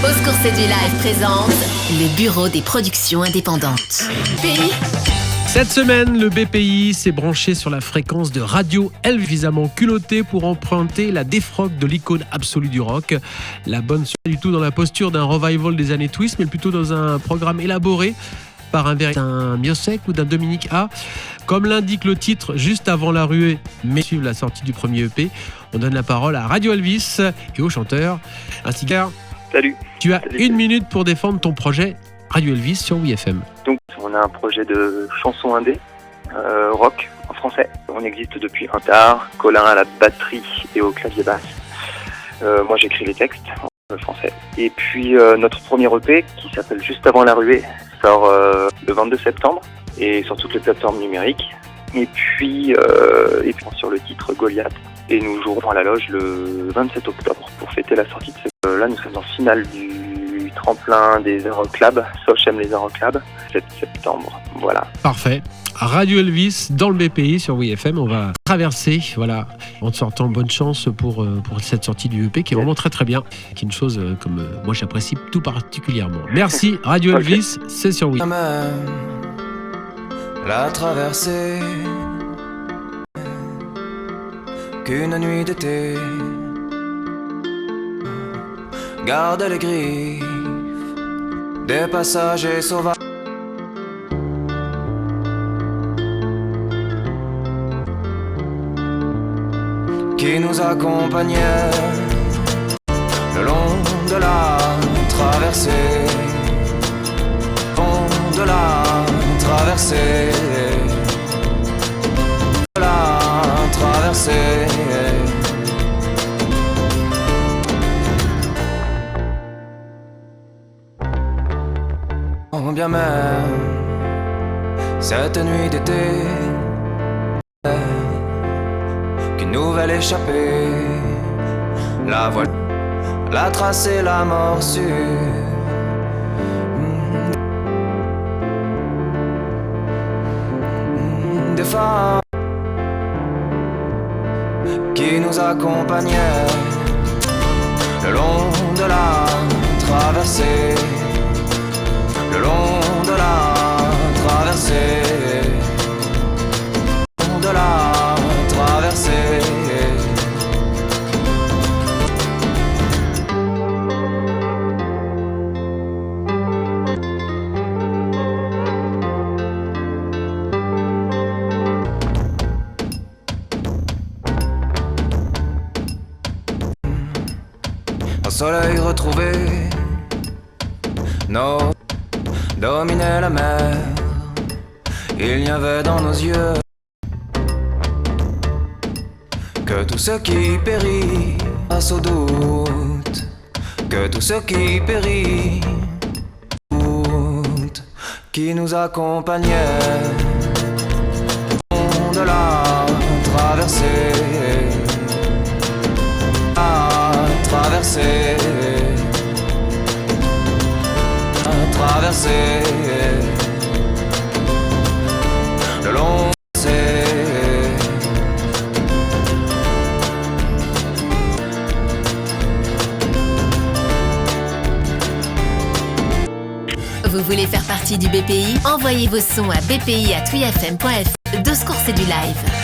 Au secours, c'est du live présente le Bureau des productions indépendantes. BPI. Cette semaine, le BPI s'est branché sur la fréquence de Radio Elvis, suffisamment culotté pour emprunter la défroque de l'icône absolue du rock. La bonne pas du tout dans la posture d'un revival des années Twist, mais plutôt dans un programme élaboré par un Miosek ou d'un Dominique A. Comme l'indique le titre, juste avant la ruée, mais suivre la sortie du premier EP, on donne la parole à Radio Elvis et au chanteur, ainsi que... Salut. Tu as une minute pour défendre ton projet Radio Elvis sur WeFM. Donc, on a un projet de chanson indé, rock en français. On existe depuis un tard, Colin à la batterie et au clavier basse. Moi, j'écris les textes en français. Et puis, notre premier EP, qui s'appelle Juste avant la ruée, sort le 22 septembre et sur toutes les plateformes numériques. Et puis sur le titre Goliath. Et nous jouerons à la loge le 27 octobre pour fêter la sortie de ce... Là, nous sommes en finale du tremplin des Euroclubs, Soch aime les Euroclubs, 7 septembre, voilà. Parfait. Radio Elvis dans le BPI sur WeFM, on va traverser, voilà, en te sortant bonne chance pour cette sortie du EP qui est vraiment très très bien, qui est une chose comme moi j'apprécie tout particulièrement. Merci Radio Elvis, c'est sur WeFM. La traversée qu'une nuit d'été garde les griffes des passagers sauvages qui nous accompagnaient le long de la traversée, le long de la traversée, de la traversée. Bien même cette nuit d'été qu'une nouvelle échappée, la voile, la trace et la morsure des femmes qui nous accompagnaient le long de la traversée, le long de la traversée, le long de la traversée. Au soleil retrouvé, nos dominait la mer, il n'y avait dans nos yeux que tout ce qui périt face au doute, que tout ce qui périt, doute, qui nous accompagnait au long de la traversée, la traversée. Traverser le long Vous voulez faire partie du BPI? Envoyez vos sons à bpi@wefm.fr. De secours, c'est du live.